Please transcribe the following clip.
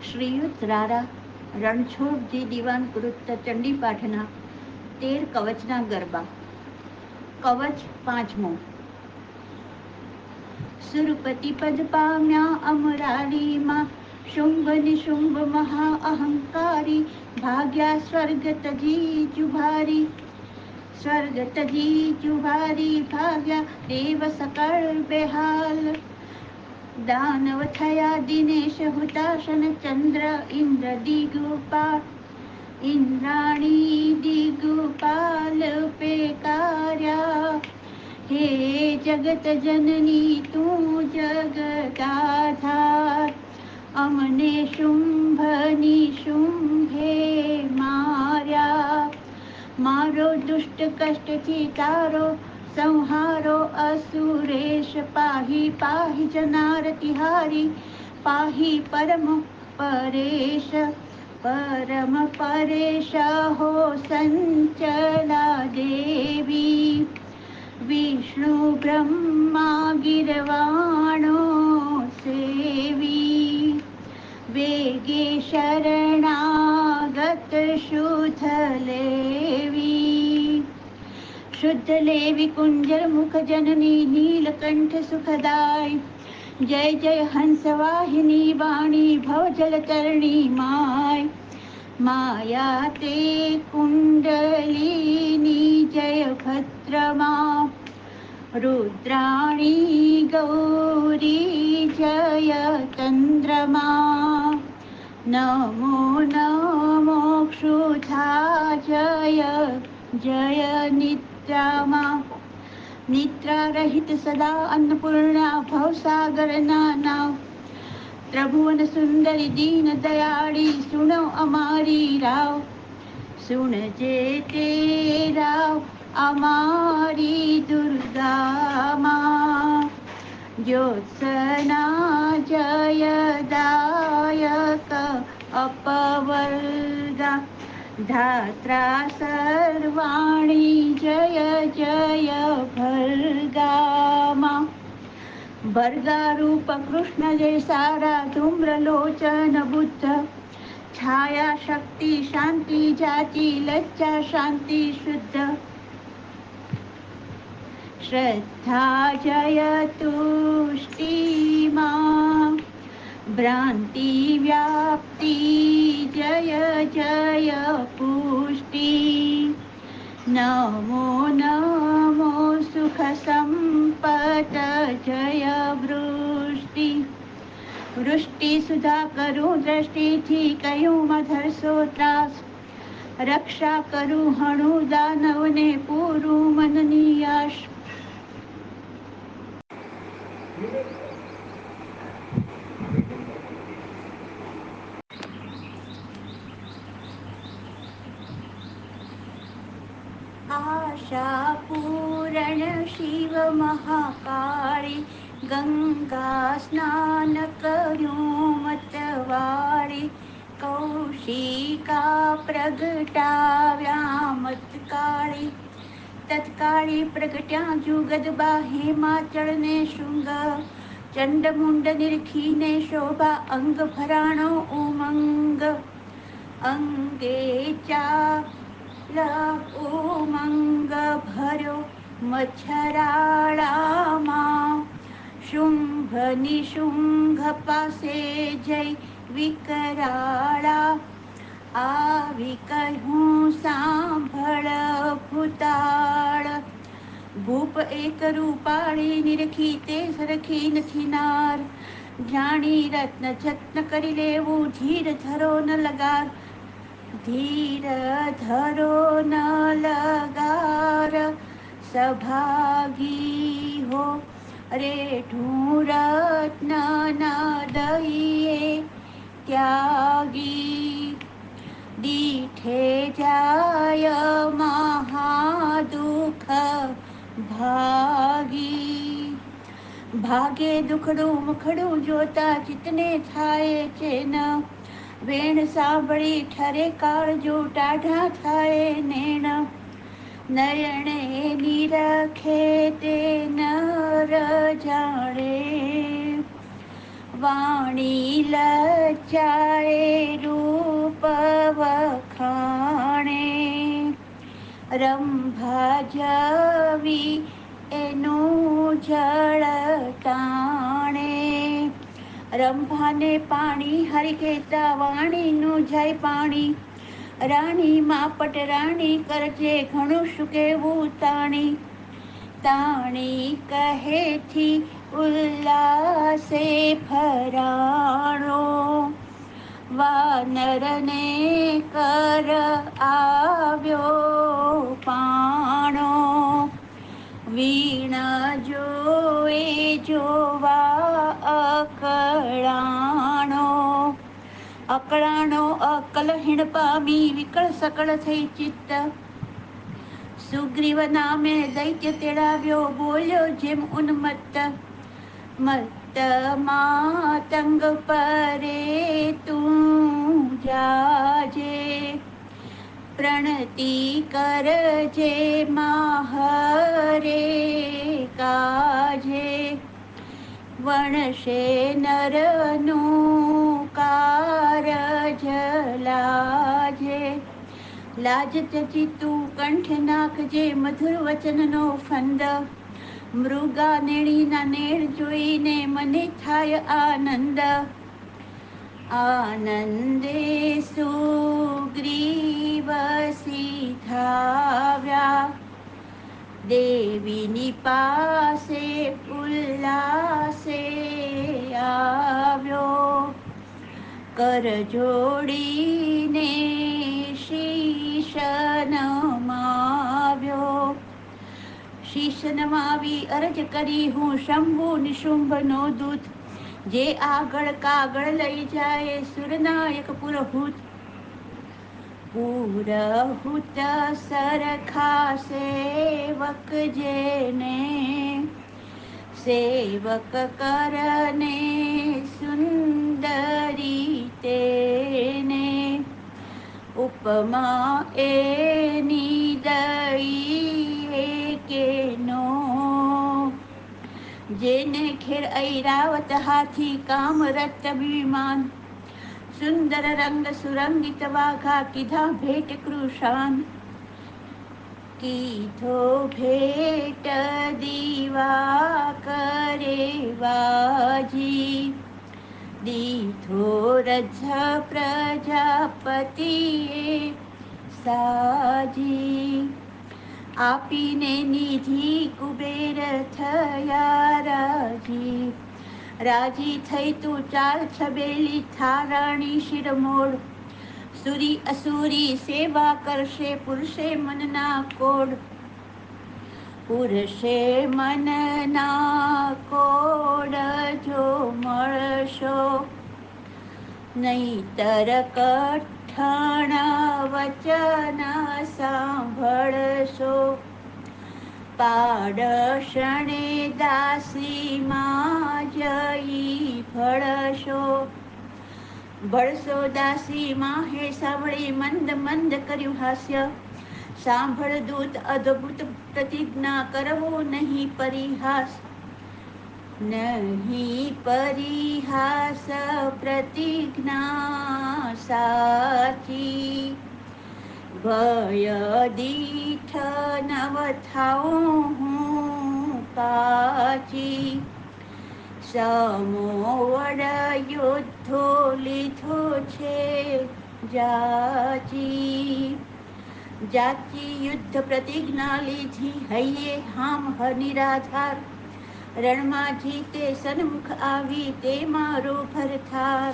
શ્રીયુત રારા રણછોડજી દિવાન કૃત ચંડીપાઠના 13 કવચના ગરબા. કવચ પાંચમું. સુરપતિ પદ પામ્યા અમરાલીમાં, શુંભ નિશુંભ મહા અહંકારી, ભાગ્યા સ્વર્ગ તજી જુભારી. સ્વર્ગ તજી જુભારી ભાગ્યા દેવ સકળ બેહાલ. દાનવ થયા દિનેશ હુતાશન, ચંદ્ર ઇન્દ્ર દિગપાલ. ઇન્દ્રાણી દિગપાલ પેકાર્યા. હે જગત જનની તું જગદાધાર, અમને શુંભ નિશુંભે માર્યા. મારો દુષ્ટ કષ્ટથી તારો સંહારો, અસુરેશ પાહી પાહી જનારતિહારી. પાહી પરમ પરેશ પરમ પરેશ હો સંચલા દેવી. વિષ્ણુ બ્રહ્મા ગિરવાણો સેવી. વેગે શરણાગત શુદ્ધ લેવી. શુદ્ધ લેવી કુંજર મુખ જનની, નીલકંઠ સુખદાય. જય જય હંસ વાહિની વાણી, ભવજલ તરણી માય. માયા તે કુંડલિની જય ભદ્રમાં, રુદ્રાણી ગૌરી જય ચંદ્રમાં. નમો નમો ક્ષુધા જય જય નિદ્રામાં. નિદ્રા રહિત સદા અન્નપૂર્ણા, ભવસાગરના નાવ. ત્રિભુવન સુંદરી દીન દયાળી, સુણો અમારી રાવ. સુણજે તે રાવ અમારી દુર્ગામાં. જ્યોત્સના જયદાયક અપવર્ગા, ધાત્રા સર્વાણી જય જય ભર્ગામાં. ભર્ગારૂપ કૃષ્ણ જય સારા, ધૂમ્રલોચન બુદ્ધ. છાયા શક્તિ શાંતિ જાતિ, લજ્જા શાંતિ શુદ્ધ. શ્રદ્ધા જય તુષ્ટિમાં, ભ્રાંતિ વ્યાપ્તિ જય જય પુષ્ટિ. નમો નમો સુખ સંપત જય વૃષ્ટિ. વૃષ્ટિ સુધા કરું દ્રષ્ટિથી, કહ્યું મધરસો ત્રાસ. રક્ષા કરું હણું દાનવને, પૂરું મનની આશ. આશા પૂરણ શિવ મહાકાળી, ગંગા સ્નાન કર્યું મતવાળી. કૌશિકા પ્રગટાવ્યા મતકાળી. તત્કાળી પ્રગટ્યા જુગદબા, હિમાચળ ને શૃંગ. ચંડમુંડ નિરખીને શોભા, અંગ ભરાણો ઉમંગ. અંગે ચાલ ઉમંગ ભર્યો મચ્છરાળામાં. શુંભ નિશુંભ પાસે જય વિકરાળા. આવી કહ્યું સાંભળ ભૂતાળ. ભૂપ એક રૂપાળી નિરખી, તે સરખી નથી નાર. જાણી રત્ન જત્ન કરી લેવું, ધીર ધરો ન લગાર. ધીર ધરો ન લગાર. સભાગી હો રેઢું રત્ન ન દઈએ ત્યાગી. દીઠે જાય મહાદુઃખ ભાગી. ભાગે દુખડું મુખડું જોતા, ચિત્તને થાય ચેન. વેણ સાંભળી ઠરે કાળજો, ટાઢા થાય નેણ. નયણે નિરખે તે નર જાણે, વાણી લય રચાએ રૂપ વખાણે, રંભા જવી એનું જળ ટાણે. રંભાને પાણી હરિ કહેતા, વાણીનું જાય પાણી. રાણી માપટ રાણી કરજે, ઘણું શું કહેવું તાણી. તાણી કહેથી ઉલ્લાસે ફરાણો, વાનરને કર આવ્યો પાણો. વીણા જોએ જોવા અકળાણો, અકળાણો અકલહીણ પામી, વિકળ સકળ થઈ ચિત્ત. સુગ્રીવ નામે દૈત્ય તેડાવ્યો, બોલ્યો જેમ ઉન્મત્ત. મત્ત માતંગ પરે તું જાજે, પ્રણતિ કરજે માહરે કાજે. વણશે નરનું કારજ લાજે, લાજ ત્યજી તું કંઠ નાખજે, મધુર વચનનો ફંદ. મૃગા નેણીના નેણ જોઈને મને થાય આનંદ. આનંદે સુગ્રીવ સીધાવ્યા, દેવીની પાસે ઉલ્લાસે આવ્યો. કર જોડીને શીશ નમાવ્યો, શીશ નમાવી અરજ કરી, હું શંભુ નિશુંભનો દૂત. જે આગળ કાગળ લઈ જાય, સુરનાયક પુરહૂત. પુરહૂત સરખા સેવક જેને, સેવક કરને સુંદરી તેને. ઉપમા એની દઈ કેનો, જેને ખેર ઐરાવત હાથી, કામરત વિમાન. સુંદર રંગ સુરંગિત વાઘા, કીધા ભેટ કૃષાન. કીધો ભેટ દીવા કરે વાજી, દીધો રજ પ્રજાપતિએ સાજી. આપીને નિધિ કુબેર થયા રાજી, રાજી થઈ તું ચાલ છબેલી, થારાણી શિરમોડ. સુરી અસુરી સેવા કરશે, પુરશે મનના કોડ. પુરશે મનના કોડ જો મળશો, નહીતર કઠણ વચન સાંભળશો. પાડશણે દાસીમાં જઈ ભળશો, ભળશો દાસીમાં હે સાંભળી મંદ મંદ કર્યું હાસ્ય. સાંભળ દૂત અદ્ભુત પ્રતિજ્ઞા, કરવો નહીં પરિહાસ. નહીં પરિહાસ પ્રતિજ્ઞા સાચી, ભય દીઠ નવ થાઉં હું કાચી. સમોવડ યોદ્ધો લીધો છે જાચી, જાચી યુદ્ધ પ્રતિજ્ઞા લીધી, હૈયે હામ નિરાધાર. રણમાં જીતે સન્મુખ આવી, તે મારો ભરથાર.